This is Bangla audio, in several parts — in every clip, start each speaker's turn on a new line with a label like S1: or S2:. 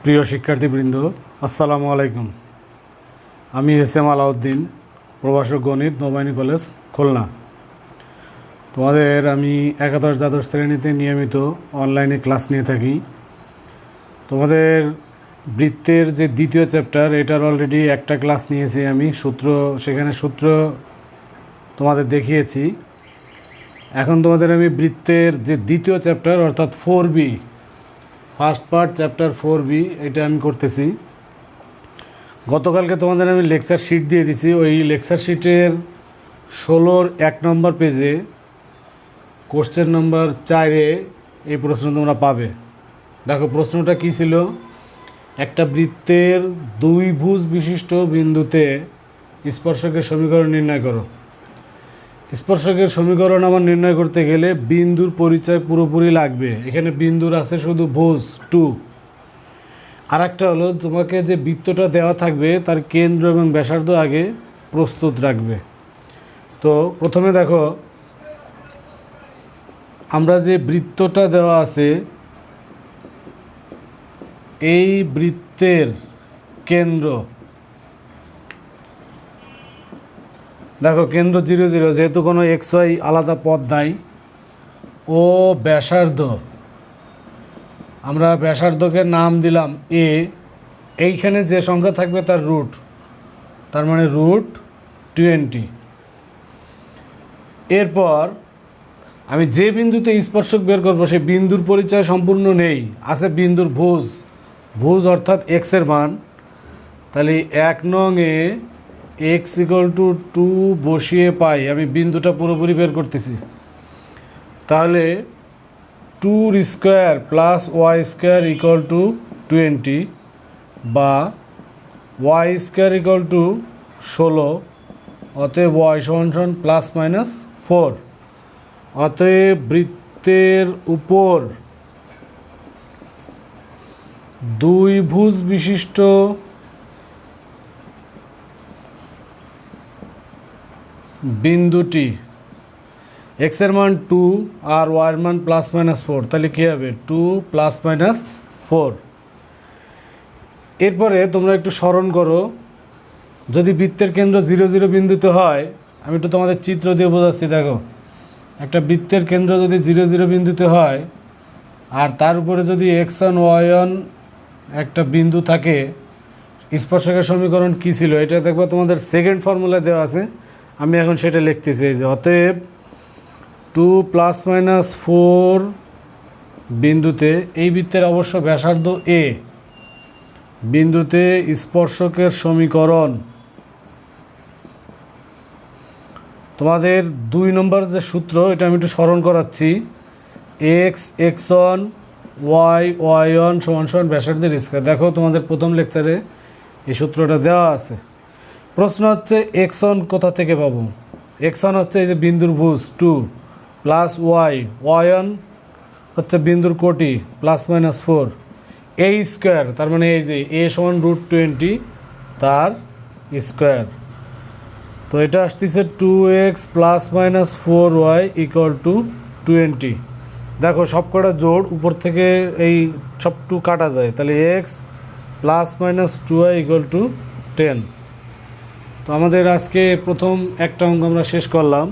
S1: প্রিয় শিক্ষার্থীবৃন্দ, আসসালামু আলাইকুম। আমি এস.এম. আলাউদ্দিন, প্রভাষক গণিত, নৌবাহিনী কলেজ, খুলনা। তোমাদের আমি একাদশ দ্বাদশ শ্রেণীতে নিয়মিত অনলাইনে ক্লাস নিয়ে থাকি। তোমাদের বৃত্তের যে দ্বিতীয় চ্যাপ্টার, এটার অলরেডি একটা ক্লাস নিয়েছি আমি, সেখানে সূত্র তোমাদের দেখিয়েছি। এখন তোমাদের আমি বৃত্তের যে দ্বিতীয় চ্যাপ্টার অর্থাৎ 4B, first part chapter 4B, এটা আমি করতেছি। গতকালকে তোমাদের আমি লেকচার শিট দিয়ে দিছি। ওই লেকচার শিটের 16-র 1 নম্বর পেজে কোশ্চেন নম্বর 4-এ এই প্রশ্ন তোমরা পাবে। দেখো প্রশ্নটা কী ছিল, একটা বৃত্তের দুই ভুজ বিশিষ্ট বিন্দুতে স্পর্শকের সমীকরণ নির্ণয় করো। স্পর্শকের সমীকরণ আমার নির্ণয় করতে গেলে বিন্দুর পরিচয় পুরোপুরি লাগবে। এখানে বিন্দুর আছে শুধু ভুজ 2। আর একটা হলো, তোমাকে যে বৃত্তটা দেওয়া থাকবে তার কেন্দ্র এবং ব্যাসার্ধ আগে প্রস্তুত রাখবে। তো প্রথমে দেখো, আমরা যে বৃত্তটা দেওয়া আছে, এই বৃত্তের কেন্দ্র, দেখো কেন্দ্র 0 0, যেহেতু কোনো XY আলাদা পথ নাই, ও ব্যাসার্ধ, আমরা ব্যাসার্ধকে নাম দিলাম A। এইখানে যে সংখ্যা থাকবে তার রুট, তার মানে √20। এরপর আমি যে বিন্দুতে স্পর্শক বের করবো সেই বিন্দুর পরিচয় সম্পূর্ণ নেই, আছে বিন্দুর ভুজ অর্থাৎ x-এর মান। তাহলে 1 নং-এ x = 2 বসিয়ে পাই, আমি বিন্দুটা পুরোপুরি বের করতেছি। তাহলে 2² + y² = 20 বা y² = 16। অতএব y = ±4। অতএব বৃত্তের উপর দুই ভুজ বিশিষ্ট বিন্দুটি, x-এর মান 2 আর y-এর মান +−4, তাহলে কী হবে 2 ± 4। এরপরে তোমরা একটু স্মরণ করো, যদি বৃত্তের কেন্দ্র 0 0 বিন্দুতে হয়, আমি একটু তোমাদের চিত্র দিয়ে বোঝাচ্ছি। দেখো, একটা বৃত্তের কেন্দ্র যদি 0 0 বিন্দুতে হয় আর তার উপরে যদি x1 y1 একটা বিন্দু থাকে, স্পর্শকের সমীকরণ কী ছিল এটা দেখবো তোমাদের সেকেন্ড ফর্মুলা দেওয়া আছে। আমি এখন সেটা লিখতেছি, যে অতএব 2 ± 4 বিন্দুতে, এই বৃত্তের অবশ্য ব্যাসার্ধ A, বিন্দুতে স্পর্শকের সমীকরণ, তোমাদের 2 নম্বর যে সূত্র, এটা আমি একটু স্মরণ করাচ্ছি। x1 y1 = ব্যাসার্ধের স্কয়ার। দেখো তোমাদের প্রথম লেকচারে এই সূত্রটা দেওয়া আছে। প্রশ্ন হচ্ছে x1 কোথা থেকে পাবো। x1 হচ্ছে এই যে বিন্দুর ভুজ 2 প্লাস y1 হচ্ছে বিন্দুর কোটি +−4, a স্কোয়ার, তার মানে এই যে a = √20 তার স্কোয়ার। তো এটা আসতেছে 2x ± 4y = 20। দেখো সবকটা জোড়, উপর থেকে এই সব 2 কাটা যায়, তাহলে x ± 2y = 10। তো আমাদের আজকে প্রথম একটা অঙ্ক আমরা শেষ করলাম।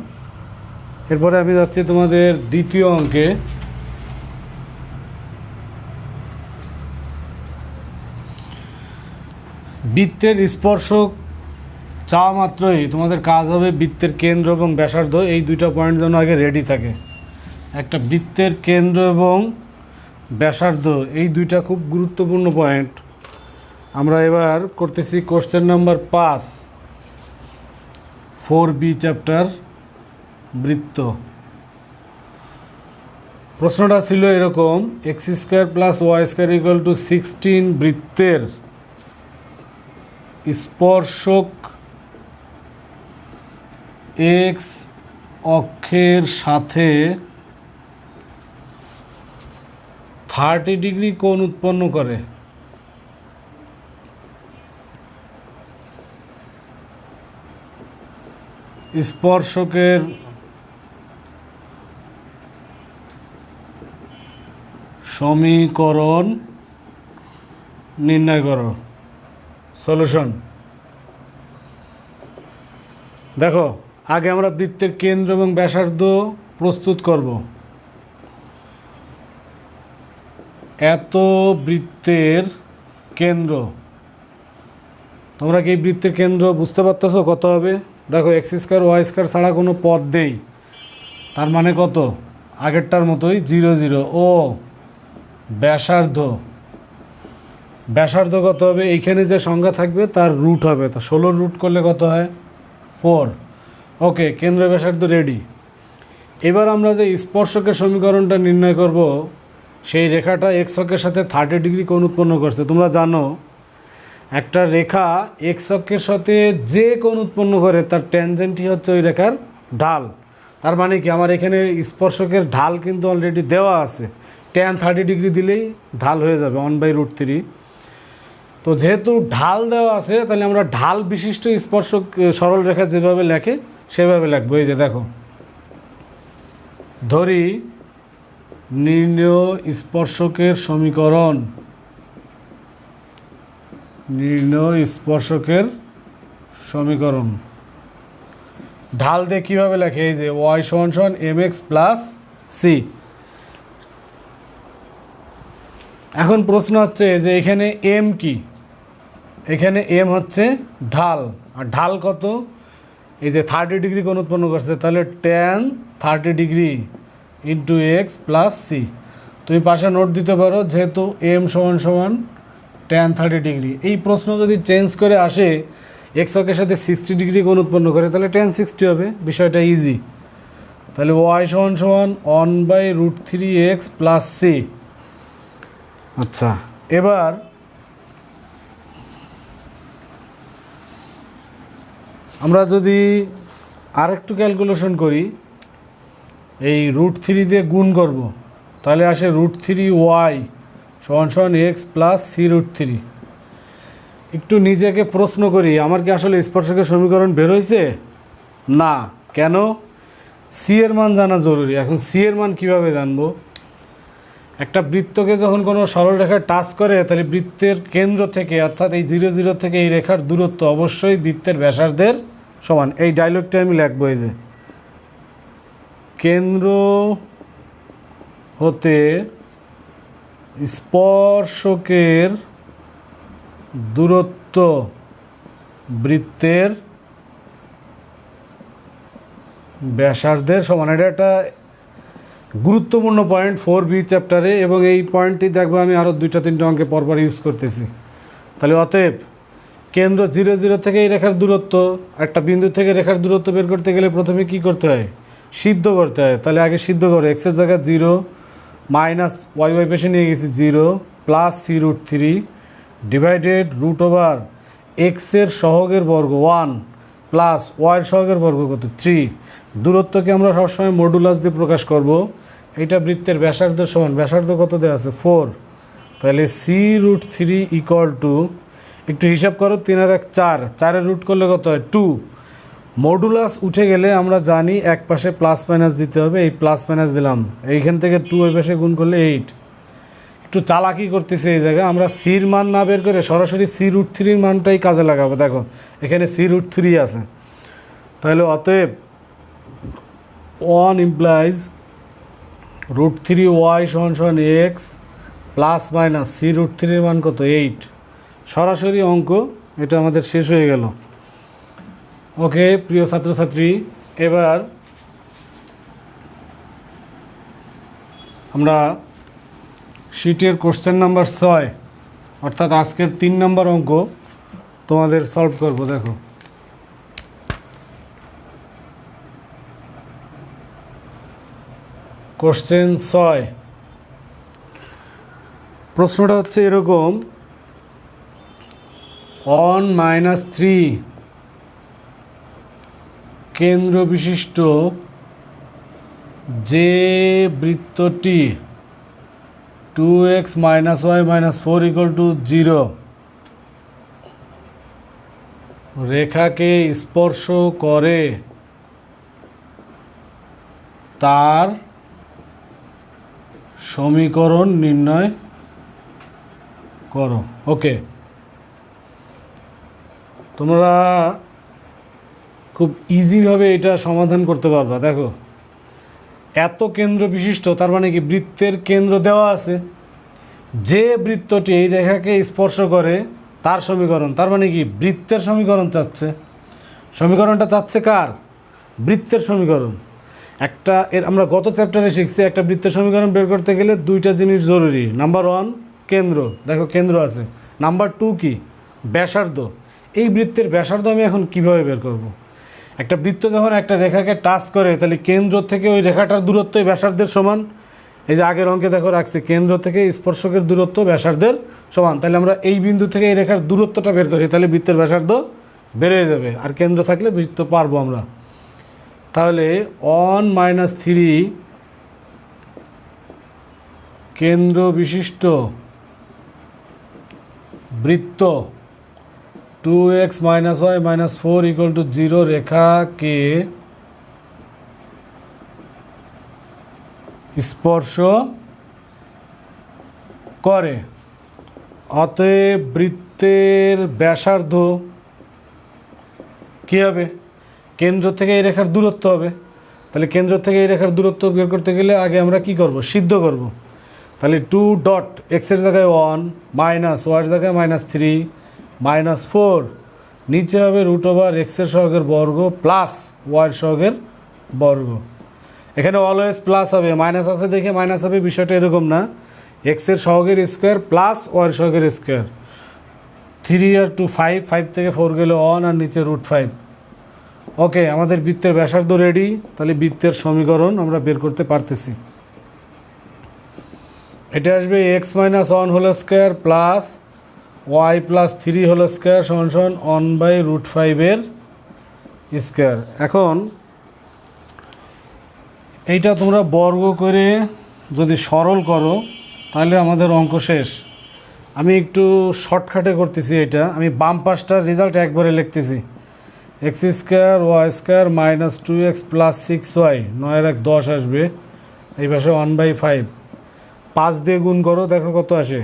S1: এরপরে আমি যাচ্ছি তোমাদের দ্বিতীয় অঙ্কে। বৃত্তের স্পর্শক চাওয়া মাত্রই তোমাদের কাজ হবে বৃত্তের কেন্দ্র এবং ব্যাসার্ধ, এই দুইটা পয়েন্ট যেন আগে রেডি থাকে। একটা বৃত্তের কেন্দ্র এবং ব্যাসার্ধ, এই দুইটা খুব গুরুত্বপূর্ণ পয়েন্ট। আমরা এবার করতেছি কোশ্চেন নাম্বার 5, 4B চ্যাপ্টার, বৃত্ত। প্রশ্নটা ছিল এরকম, x² + y² = 16 বৃত্তের স্পর্শক x অক্ষের সাথে 30 ডিগ্রি কোণ উৎপন্ন করে। স্পর্শকের সমীকরণ নির্ণয় করো। সলিউশন দেখো, আগে আমরা বৃত্তের কেন্দ্র এবং ব্যাসার্ধ প্রস্তুত করব। এত বৃত্তের কেন্দ্র, তোমরা কি এই বৃত্তের কেন্দ্র বুঝতে পারতেছো কত হবে? দেখো এক্স স্কোয়ার ওয়াই স্কোয়ার ছাড়া কোনো পদ নেই, তার মানে কত? আগেরটার মতোই 0 0। ও ব্যাসার্ধ, ব্যাসার্ধ কত হবে? এইখানে যে সংখ্যা থাকবে তার রুট হবে, তা 16 রুট করলে কত হয়? 4। ওকে, কেন্দ্র ব্যাসার্ধ রেডি। এবার আমরা যে স্পর্শকের সমীকরণটা নির্ণয় করব, সেই রেখাটা এক্স অক্ষের সাথে 30 ডিগ্রি কোণ উৎপন্ন করছে। তোমরা জানো একটা রেখা এক্স অক্ষের সাথে যে কোণ উৎপন্ন করে তার ট্যানজেন্টই হচ্ছে ওই রেখার ঢাল। তার মানে কি, আমার এখানে স্পর্শকের ঢাল কিন্তু অলরেডি দেওয়া আছে, ট্যান 30 ডিগ্রি দিলেই ঢাল হয়ে যাবে 1/√3। তো যেহেতু ঢাল দেওয়া আছে, তাহলে আমরা ঢাল বিশিষ্ট স্পর্শক সরল রেখা যেভাবে লেখে সেভাবে লিখবো। এই যে দেখো, ধরি নির্ণেয় স্পর্শকের সমীকরণ, নির্ণেয় স্পর্শকের সমীকরণ ঢাল দিয়ে কীভাবে লেখে? এই যে ওয়াই সমান সমান mx প্লাস সি। এখন প্রশ্ন হচ্ছে যে এখানে এম কি? এখানে এম হচ্ছে ঢাল, আর ঢাল কত? এই যে 30 ডিগ্রি কোণ উৎপন্ন করছে, তাহলে tan 30 degree into x plus c. তুমি পাশে নোট দিতে পারো, যেহেতু এম সমান সমান ট্যান 30 ডিগ্রি। এই প্রশ্ন যদি চেঞ্জ করে আসে, এক্স অক্ষের সাথে 60 ডিগ্রি কোণ উৎপন্ন করে, তাহলে ট্যান 60 হবে, বিষয়টা ইজি। তাহলে ওয়াই সমান সমান 1/√3 এক্স প্লাস সি। আচ্ছা, এবার আমরা যদি আরেকটু ক্যালকুলেশন করি, এই √3 দিয়ে গুণ করব, তাহলে আসে √3y সমান সমান এক্স প্লাস সি √3। একটু নিজেকে প্রশ্ন করি, আমার কি আসলে স্পর্শকের সমীকরণ বের হয়েছে? না। কেন? সি এর মান জানা জরুরি। এখন সি এর মান কীভাবে জানবো? একটা বৃত্তকে যখন কোনো সরল রেখায় টাচ করে, তাহলে বৃত্তের কেন্দ্র থেকে, অর্থাৎ এই 0 0 থেকে এই রেখার দূরত্ব অবশ্যই বৃত্তের ব্যাসার্ধের সমান। এই ডায়লগটা আমি লিখবো, এই যে কেন্দ্র হতে স্পর্শকের দূরত্ব বৃত্তের ব্যাসার্ধের সমান। এটা একটা গুরুত্বপূর্ণ পয়েন্ট 4B চ্যাপ্টারে, এবং এই পয়েন্টটি দেখবো আমি আরও 2-3টা অঙ্কে পরপর ইউজ করতেছি। তাহলে অতএব কেন্দ্র 0 0 থেকে এই রেখার দূরত্ব, একটা বিন্দু থেকে রেখার দূরত্ব বের করতে গেলে প্রথমে কি করতে হয়? সিদ্ধ করতে হয়। তাহলে আগে সিদ্ধ করো, এক্সের জায়গায় 0 মাইনাস ওয়াই পেশে নিয়ে গেছি 0 প্লাস সি √3 ডিভাইডেড √ওভার এক্সের সহগের বর্গ 1 প্লাস ওয়াইয়ের সহগের বর্গ কত? 3। দূরত্বকে আমরা সবসময় মডুলাস দিয়ে প্রকাশ করব। এটা বৃত্তের ব্যাসার্ধের সমান। ব্যাসার্ধ কত দেওয়া আছে? 4। তাহলে সি √3 ইকুয়াল টু, একটু হিসাব করো, 3 আর 1 4, 4-এর রুট করলে কত হয়? 2। মডুলাস উঠে গেলে আমরা জানি এক পাশে প্লাস মাইনাস দিতে হবে, এই প্লাস মাইনাস দিলাম, এইখান থেকে 2 ওই পাশে গুণ করলে 8। একটু চালাকি করতেছে এই জায়গায়, আমরা সির মান না বের করে সরাসরি সি √3 মানটাই কাজে লাগাবো। দেখো এখানে সি √3 আছে, তাহলে অতএব 1 ইমপ্লাইজ √3y সমান সমান এক্স প্লাস মাইনাস সি √3 মান কত? 8। সরাসরি অঙ্ক, এটা আমাদের শেষ হয়ে গেল। ওকে প্রিয় ছাত্রছাত্রী, এবার আমরা শিটের কোশ্চেন নাম্বার 6, অর্থাৎ আজকের 3 নম্বর অঙ্ক তোমাদের সলভ করব। দেখো কোশ্চেন 6, প্রশ্নটা হচ্ছে এরকম, 1-3 কেন্দ্র বিশিষ্ট যে বৃত্তটি 2x - y - 4 = 0 রেখাকে স্পর্শ করে তার সমীকরণ নির্ণয় করো। ওকে, তোমরা খুব ইজিভাবে এটা সমাধান করতে পারবা। দেখো, এত কেন্দ্র বিশিষ্ট, তার মানে কি বৃত্তের কেন্দ্র দেওয়া আছে, যে বৃত্তটি এই রেখাকে স্পর্শ করে তার সমীকরণ, তার মানে কি বৃত্তের সমীকরণ চাচ্ছে। সমীকরণটা চাচ্ছে কার? বৃত্তের সমীকরণ। আমরা গত চ্যাপ্টারে শিখছি একটা বৃত্তের সমীকরণ বের করতে গেলে দুইটা জিনিস জরুরি। নাম্বার 1 কেন্দ্র, দেখো কেন্দ্র আছে। নাম্বার 2 কি? ব্যাসার্ধ। এই বৃত্তের ব্যাসার্ধ আমি এখন কিভাবে বের করব? একটা বৃত্ত যখন একটা রেখাকে টাচ করে, তাহলে কেন্দ্র থেকে ওই রেখাটার দূরত্ব ব্যাসার্ধের সমান। এই যে আগের অঙ্কে দেখো রাখছি, কেন্দ্র থেকে স্পর্শকের দূরত্ব ব্যাসার্ধের সমান। তাহলে আমরা এই বিন্দু থেকে এই রেখার দূরত্বটা বের করি, তাহলে বৃত্তের ব্যাসার্ধ বেড়ে যাবে, আর কেন্দ্র থাকলে বৃত্ত পারবো আমরা। তাহলে 1 - 3 কেন্দ্র বিশিষ্ট বৃত্ত 2x - y - 4 = 0 রেখাকে স্পর্শ করে। অতএব বৃত্তের ব্যাসার্ধ কী হবে? কেন্দ্র থেকে এই রেখার দূরত্ব হবে। তাহলে কেন্দ্র থেকে এই রেখার দূরত্ব বের করতে গেলে আগে আমরা কি করব? সিদ্ধ করব। তাহলে 2 ডট এক্সের জায়গায় 1 মাইনাস ওয়াইয়ের জায়গায় -3 -4, নিচে হবে √এক্সের সহগের বর্গ প্লাস ওয়াইয়ের সহগের বর্গ। এখানে অলওয়েজ প্লাস হবে, মাইনাস আছে দেখে মাইনাস হবে, বিষয়টা এরকম না। এক্সের সহগের স্কোয়ার প্লাস ওয়াইয়ের সহগের স্কোয়ার। 3 আর 2 5, 5 থেকে 4 গেলে 1 আর নিচে √5। ওকে, আমাদের বৃত্তের ব্যাসার্ধ রেডি। তাহলে বৃত্তের সমীকরণ আমরা বের করতে পারতেছি। এটা আসবে x - 1 whole square plus y + 3 whole square সমান 1/√5 এর স্কোয়ার। এখন এইটা তোমরা বর্গ করে যদি সরল করো তাহলে আমাদের অঙ্ক শেষ। আমি একটু শর্টকাটে করতেছি এটা। আমি বাম পাশটার রেজাল্ট একবারে লিখতেছি। x² y² - 2x + 6y, 9 আর 10 আসবে। এই পাশে 1/5, 5 দিয়ে গুণ করো, দেখো কত আসে।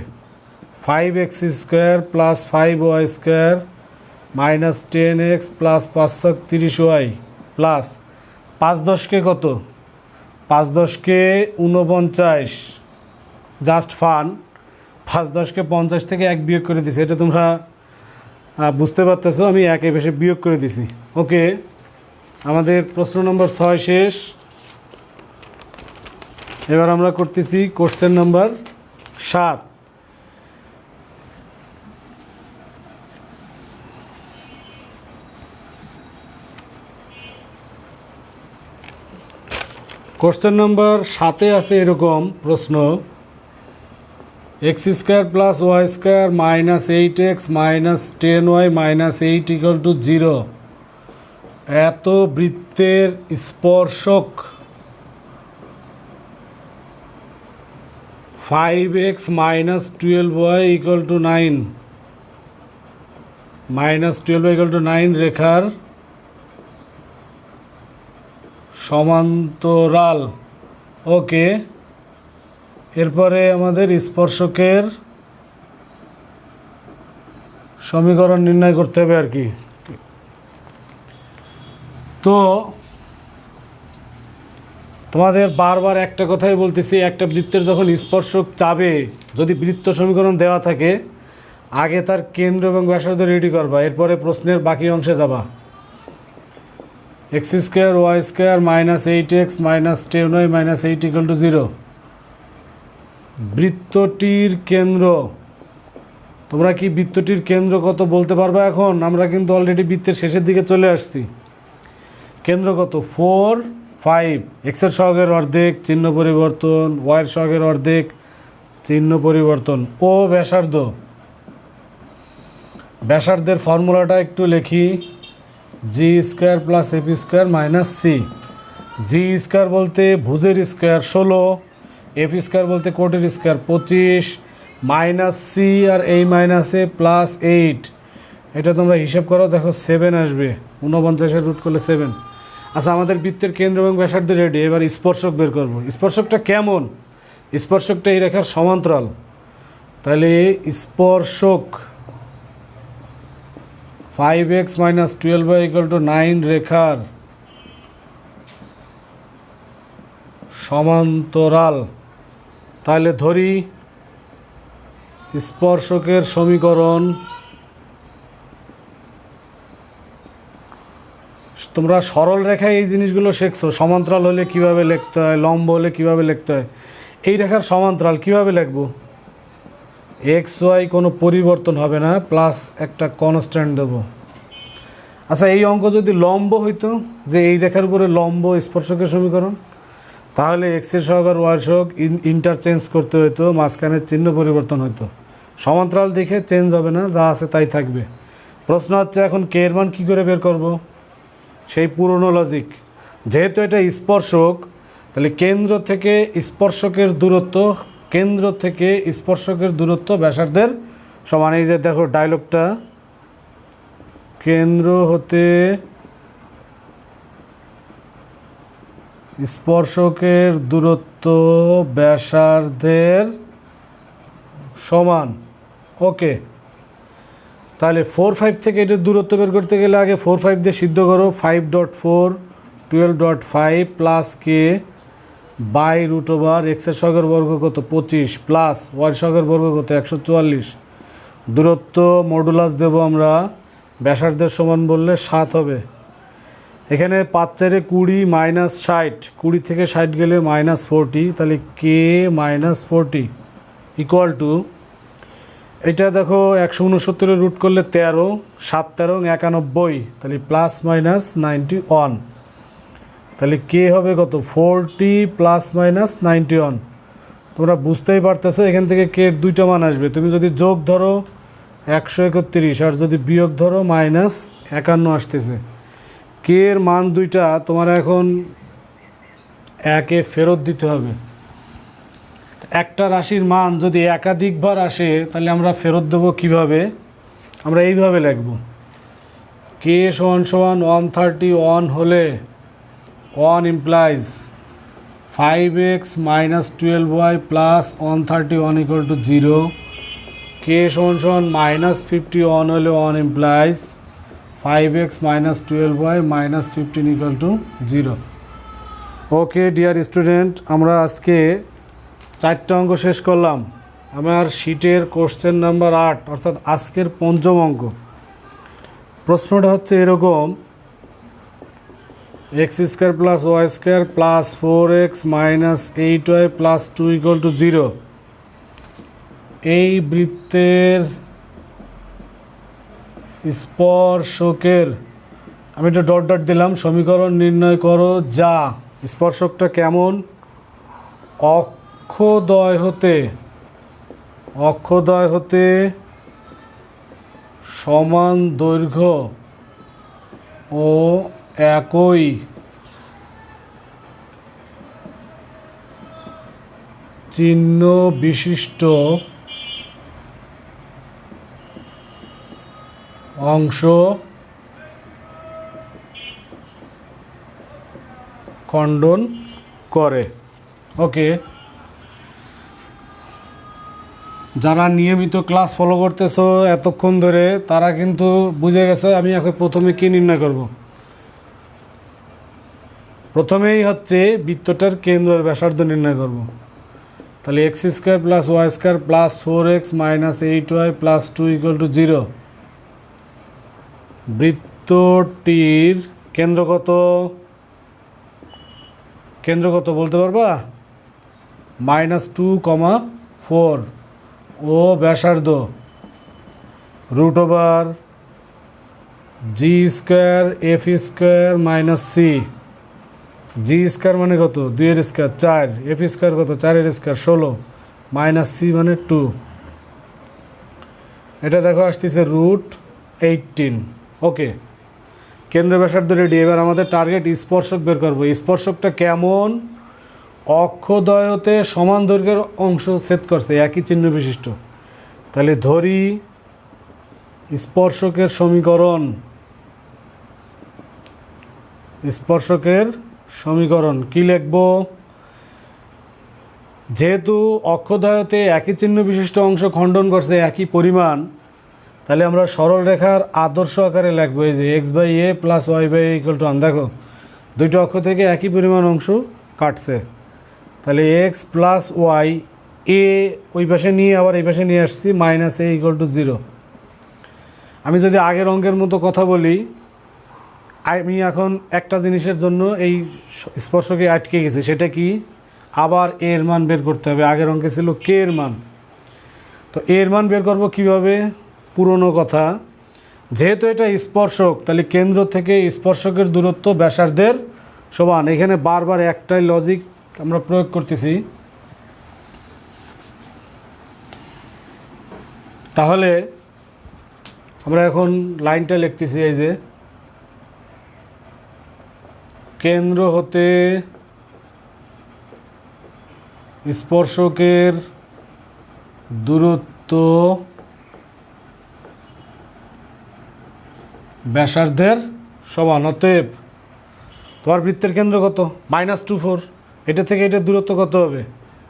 S1: 5x² + 5y² - 10x + 5 = 30y plus 5 10 কত? 5 10 49, জাস্ট ফান। 5 10 50 থেকে 1 বিয়োগ করে দিছি। এটা তোমরা বুঝতে পারতেছো, আমি 1 এর বেশি বিয়োগ করে দিছি। ওকে, আমাদের প্রশ্ন নম্বর 6 শেষ। এবার আমরা করতেছি কোশ্চেন নাম্বার 7। কোশ্চেন নম্বর 7-এ আছে এরকম প্রশ্ন, x² + y² - 8x - 10y - 8 = 0 এত বৃত্তের স্পর্শক 5x - 12y = 9 -12y = 9 রেখার সমান্তরাল। ওকে, এরপরে আমাদের স্পর্শকের সমীকরণ নির্ণয় করতে হবে আর কি। তো তোমাদের বারবার একটা কথাই বলতেছি, একটা বৃত্তের যখন স্পর্শক চাবে, যদি বৃত্ত সমীকরণ দেওয়া থাকে, আগে তার কেন্দ্র এবং ব্যাসার্ধ রেডি করবা, এরপরে প্রশ্নের বাকি অংশে যাবা। x² y² - 8x - 10y - 8 = 0 বৃত্তটির কেন্দ্র। তোমরা কি বৃত্তটির কেন্দ্র কত বলতে পারবে? এখন আমরা কিন্তু অলরেডি বৃত্তের শেষের দিকে চলে আসছি। কেন্দ্র কত? 4 5, এক্সের সহগের অর্ধেক চিহ্ন পরিবর্তন, ওয়াইয়ের সহগের অর্ধেক চিহ্ন পরিবর্তন, ও ব্যাসার্ধ। ব্যাসার্ধের ফর্মুলাটা একটু লিখি, g² + f² - c। g² বলতে ভুজের স্কোয়ার 16, f² বলতে কোটের স্কোয়ার 25, -c আর এই মাইনাসে +8। এটা তোমরা হিসাব করো, দেখো 7 আসবে। 49-এর রুট করলে 7। আচ্ছা, আমাদের বৃত্তের কেন্দ্র এবং ব্যাসার্ধ রেডি। এবার স্পর্শক বের করব। স্পর্শকটা কেমন? স্পর্শকটা এই রেখার সমান্তরাল। তাহলে স্পর্শক 5x - 12y = 9 রেখার সমান্তরাল। তাহলে ধরি স্পর্শকের সমীকরণ, তোমরা সরল রেখায় এই জিনিসগুলো শিখছো, সমান্তরাল হলে কিভাবে লিখতে হয়, লম্ব হলে কিভাবে লিখতে হয়। এই রেখার সমান্তরাল কিভাবে লিখব? এক্স ওয়াই কোনো পরিবর্তন হবে না, প্লাস একটা কনস্ট্যান্ট দেব। আচ্ছা, এই অঙ্ক যদি লম্ব হইতো, যে এই রেখার উপরে লম্ব স্পর্শকের সমীকরণ, তাহলে এক্সের সহগ আর ওয়াই সহগ ইন্টারচেঞ্জ করতে হইতো, মাঝখানের চিহ্ন পরিবর্তন হইতো। সমান্তরাল দেখে চেঞ্জ হবে না, যা আছে তাই থাকবে। প্রশ্ন হচ্ছে এখন কে এর মান কী করে বের করব? সেই পুরনো লজিক, যেহেতু এটা স্পর্শক, তাহলে কেন্দ্র থেকে স্পর্শকের দূরত্ব ব্যাসার্ধের সমান। এই যে দেখো ডায়লগটা, কেন্দ্র হতে স্পর্শকের দূরত্ব ব্যাসার্ধের সমান। ওকে, তাহলে 4, 5 থেকে এটার দূরত্ব বের করতে গেলে আগে 4, 5 দিয়ে সিদ্ধ করো। 5.4 12.5 প্লাস কে বাই √ এক্সের সহগের বর্গ কত 25 প্লাস ওয়াই সহগের বর্গ কত 144। দূরত্ব মডুলাস দেব আমরা, ব্যাসার্ধের সমান বললে 7 হবে। এখানে 5 × 4 = 20 - 60, 20 থেকে 60 গেলে -40, তাহলে কে -40 ইকুয়াল টু, এটা দেখো 169 রুট করলে 13, 7 13 91, তাহলে +- 91। তাহলে কে হবে কত 40 ± 91। তোমরা বুঝতেই পারতেছো, এখান থেকে কে দুইটা মান আসবে। তুমি যদি যোগ ধরো 131, আর যদি বিয়োগ ধরো -51 আসতেছে। কে এর মান দুইটা তোমার এখন একে ফেরত দিতে হবে। একটা রাশির মান যদি একাধিকবার আসে, তাহলে আমরা ফেরত দেবো কিভাবে? আমরা এইভাবে লিখব, কে = 131 হলে 1 implies 5x - 12y + 131 = 0। কে = -51 হলে 1 implies 5x - 12y - 15 = 0। Okay dear student, আমরা আজকে 4টা অঙ্ক শেষ করলাম। আমার শিটের কোশ্চেন নাম্বার 8, অর্থাৎ আজকের 5ম অঙ্ক। প্রশ্নটা হচ্ছে এরকম, x² + y² + 4x - 8y + 2 = 0। এই বৃত্তের স্পর্শকের, আমি একটা ডট ডট দিলাম, সমীকরণ নির্ণয় করো যা স্পর্শকটা কেমন? অক্ষদ্বয় হতে সমান দৈর্ঘ্য ও একই চিহ্ন বিশিষ্ট অংশ খণ্ডন করে। ওকে, যারা নিয়মিত ক্লাস ফলো করতেছো এতক্ষণ ধরে, তারা কিন্তু বুঝে গেছে আমি এখন প্রথমে কী নির্ণয় করব। প্রথমেই হচ্ছে বৃত্তটার কেন্দ্রের ব্যাসার্ধ নির্ণয় করব। তাহলে x² + y² + 4x - 8y + 2 = 0। বৃত্তটির কেন্দ্র কত বলতে পারবা? -2, 4 ও ব্যাসার্ধ √g² f² - c। g² মানে কত 2 এর স্কয়ার 4, f² কত 4 এর স্কয়ার 16, - c মানে 2। এটা দেখো আসতেছে √18। ওকে, কেন্দ্র ব্যাসার্ধ রেডি। এবার আমাদের টার্গেট স্পর্শক বের করব। স্পর্শকটা কেমন? অক্ষদ্বয়তে সমান দৈর্ঘ্যের অংশ ছেদ করছে, একই চিহ্ন বিশিষ্ট। তাহলে ধরি স্পর্শকের সমীকরণ কি লিখব? যেহেতু অক্ষদ্বয়তে একই চিহ্ন বিশিষ্ট অংশ খণ্ডন করছে একই পরিমাণ, তাহলে আমরা সরল রেখার আদর্শ আকারে লিখব এই যে x by a plus y by a equal to 1। দেখো দুইটা অক্ষ থেকে একই পরিমাণ অংশ কাটছে, তাহলে এক্স প্লাস ওয়াই, এ ওই পাশে নিয়ে আবার এই পাশে নিয়ে আসছি, মাইনাস এ ইকুয়াল টু 0। আমি যদি আগের অঙ্কের মতো কথা বলি, আমি এখন একটা জিনিসের জন্য এই স্পর্শকে আটকে গেছি, সেটা কি, আবার এর মান বের করতে হবে। আগের অঙ্কে ছিল কে এর মান, তো এর মান বের করব কিভাবে? পুরনো কথা, যেহেতু এটা স্পর্শক, তাহলে কেন্দ্র থেকে স্পর্শকের দূরত্ব ব্যাসার্ধের সমান। এখানে বারবার একটাই লজিক আমরা প্রয়োগ করতেছি। তাহলে আমরা এখন লাইনটা লিখতেছি, এই যে কেন্দ্র হতে স্পর্শকের দূরত্ব ব্যাসার্ধের সমান। অতএব তোমার বৃত্তের কেন্দ্র কত? -2 4। এটা থেকে এটার দূরত্ব কত হবে?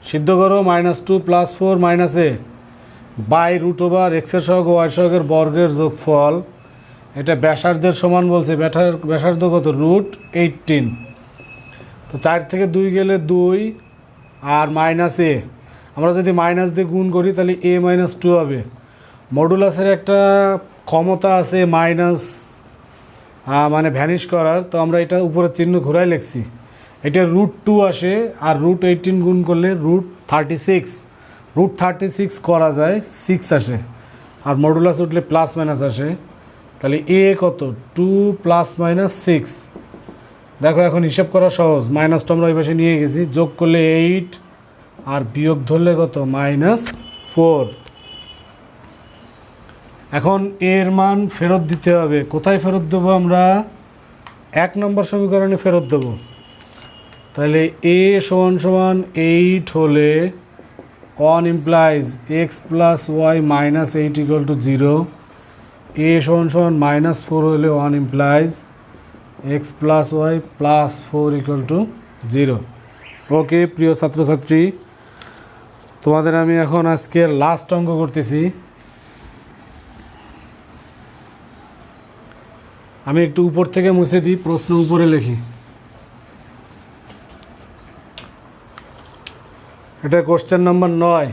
S1: সিদ্ধ করো, -2 + 4 - এ বাই √ওভার এক্সের সহগ ওয়াই সহগের বর্গের যোগফল। এটা ব্যাসার্ধের সমান বলছে, ব্যাসার্ধ কত? √18। তো 4 থেকে 2 গেলে 2 আর -এ, আমরা যদি মাইনাস দিয়ে গুণ করি তাহলে a - 2 হবে। মডুলাসের একটা ক্ষমতা আছে মাইনাস মানে ভ্যানিশ করার, তো আমরা এটা উপরের চিহ্ন ঘুরাই লিখছি। এটা √2 আসে, আর √18 গুণ করলে √36, √36 করা যায়, 6 আসে, আর মডুলাস উঠলে প্লাস মাইনাস আসে। তাহলে এ কত? 2 ± 6। দেখো এখন হিসাব করা সহজ, মাইনাসটা আমরা ওই পাশে নিয়ে গেছি, যোগ করলে 8 আর বিয়োগ ধরলে কত? -4। এখন এর মান ফেরত দিতে হবে। কোথায় ফেরত দেবো? আমরা 1 নম্বর সমীকরণে ফেরত দেবো। তাহলে a = 8 হলে 1 implies x + y - 8 = 0। a = -4 হলে 1 implies x + y + 4 = 0। ওকে প্রিয় ছাত্রছাত্রী, তোমাদের আমি এখন আজকে লাস্ট অঙ্ক করতেছি। আমি একটু উপর থেকে মুছে দিই, প্রশ্ন উপরে লিখি। এটা কোশ্চেন নাম্বার 9।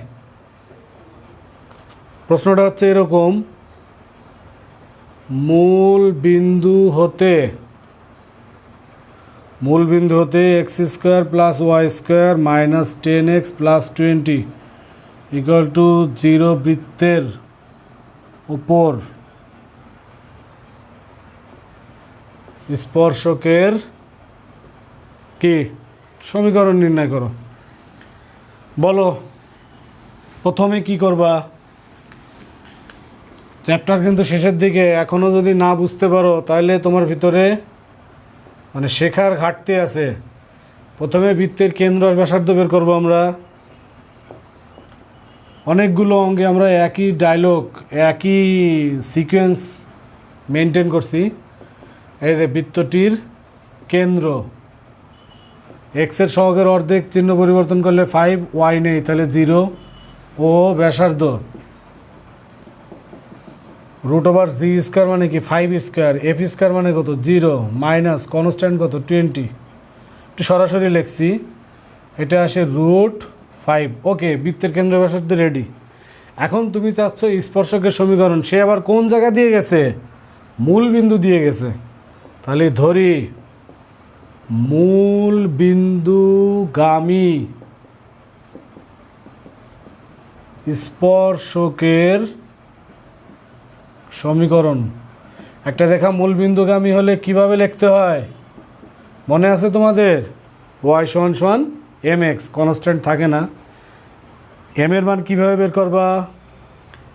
S1: প্রশ্নটা হচ্ছে এরকম, মূল বিন্দু হতে x² + y² - 10x + 20 = 0 বৃত্তের উপর স্পর্শকের কি সমীকরণ নির্ণয় করো। বলো প্রথমে কি করবা? চ্যাপ্টার কিন্তু শেষের দিকে, এখনও যদি না বুঝতে পারো তাহলে তোমার ভিতরে মানে শেখার ঘাটতি আছে। প্রথমে বৃত্তের কেন্দ্র আর ব্যাসার্ধ বের করবো আমরা। অনেকগুলো অঙ্গে আমরা একই ডায়লগ, একই সিকোয়েন্স মেনটেন করছি। এই যে বৃত্তটির কেন্দ্র, এক্সের সহগের অর্ধেক চিহ্ন পরিবর্তন করলে 5, ওয়াই নেই তাহলে 0, ও ব্যাসার্ধ √g² মানে কি 5², f² মানে কত? 0, মাইনাস কনস্ট্যান্ট কত? 20। একটু সরাসরি লিখছি, এটা আসে √5। ওকে, বৃত্তের কেন্দ্র ব্যাসার্ধ রেডি। এখন তুমি চাচ্ছ স্পর্শকের সমীকরণ, সে আবার কোন জায়গা দিয়ে গেছে? মূল বিন্দু দিয়ে গেছে। তাহলে ধরি মূল বিন্দুগামী স্পর্শকের সমীকরণ। একটা রেখা মূল বিন্দুগামী হলে কিভাবে লিখতে হয় মনে আছে তোমাদের? y = mx, কনস্ট্যান্ট থাকে না। m এর মান কীভাবে বের করবা?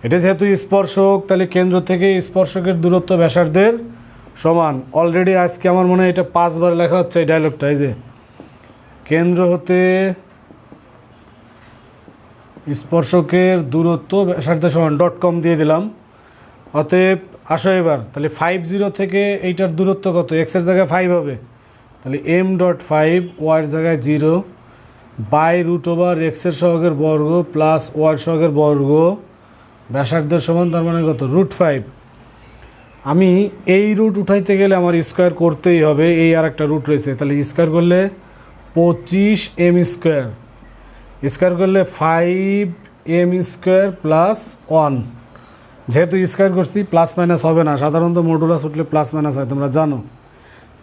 S1: এটা যেহেতু স্পর্শক, তাহলে কেন্দ্র থেকে স্পর্শকের দূরত্ব ব্যাসার্ধের সমান। অলরেডি আজকে আমার মনে হয় এটা 5 বার লেখা হচ্ছে এই ডায়লগটা। এই যে কেন্দ্র হতে স্পর্শকের দূরত্ব ব্যাসার্ধের সমান .com দিয়ে দিলাম। অতএব আসো এবার, তাহলে 50 থেকে এইটার দূরত্ব কত? এক্সের জায়গায় 5 হবে, তাহলে m.5, ওয়াইয়ের জায়গায় 0, বাই রুট ওভার এক্সের সহগের বর্গ প্লাস ওয়াই সহগের বর্গ ব্যাসার্ধের সমান, তার মানে কত √5। আমি এই রুট উঠাইতে গেলে আমার স্কোয়ার করতেই হবে, এই আর একটা রুট রয়েছে, তাহলে স্কোয়ার করলে 25m স্কোয়ার, স্কোয়ার করলে 5m স্কোয়ার প্লাস 1। যেহেতু স্কোয়ার করছি প্লাস মাইনাস হবে না, সাধারণত মডুলাস উঠলে প্লাস মাইনাস হয়, তোমরা জানো।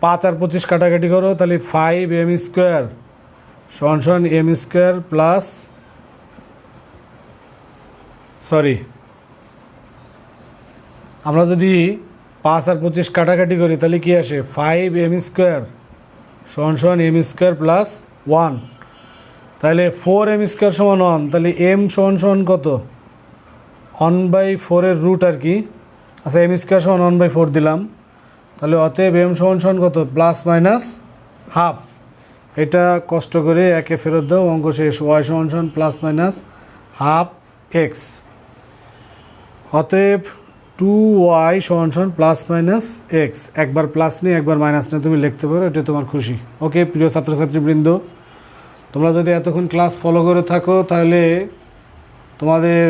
S1: 5 আর 25 কাটাকাটি করো, তাহলে 5m স্কোয়ার সমান m স্কোয়ার প্লাস, সরি, আমরা যদি 5 আর 25 কাটাকাটি করি তাহলে কি আসে 5m স্কোয়ার সমান m স্কোয়ার প্লাস 1। তাহলে 4m স্কোয়ার সমান 1, তাহলে m সমান কত 1/4 এর রুট আর কি। আচ্ছা, m স্কোয়ার সমান 1/4 দিলাম, তাহলে অতএব m সমান কত প্লাস মাইনাস হাফ। এটা কষ্ট করে একে ফেরত দাও, অঙ্ক শেষ। y সমান প্লাস মাইনাস হাফ এক্স। অতএব 2y সমান প্লাস মাইনাস এক্স। একবার প্লাস নিয়ে একবার মাইনাস নিয়ে তুমি লিখতে পারো, এটা তোমার খুশি। ওকে প্রিয় ছাত্রছাত্রীবৃন্দ, তোমরা যদি এতক্ষণ ক্লাস ফলো করে থাকো তাহলে তোমাদের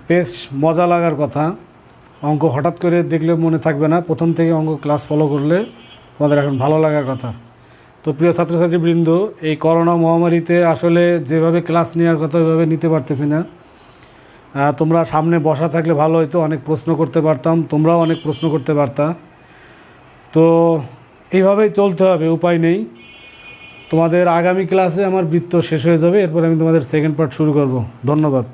S1: বেশ মজা লাগার কথা। অঙ্ক হঠাৎ করে দেখলে মনে থাকবে না, প্রথম থেকে অঙ্ক ক্লাস ফলো করলে তোমাদের এখন ভালো লাগার কথা। তো প্রিয় ছাত্রছাত্রীবৃন্দ, এই করোনা মহামারীতে আসলে যেভাবে ক্লাস নেওয়ার কথা ওইভাবে নিতে পারতেছি না। তোমরা সামনে বসা থাকলে ভালো হতো, অনেক প্রশ্ন করতে পারতাম, তোমরাও অনেক প্রশ্ন করতে পারতা। তো এইভাবেই চলতে হবে, উপায় নেই। তোমাদের আগামী ক্লাসে আমার বৃত্ত শেষ হয়ে যাবে, এরপর আমি তোমাদের সেকেন্ড পার্ট শুরু করব। ধন্যবাদ।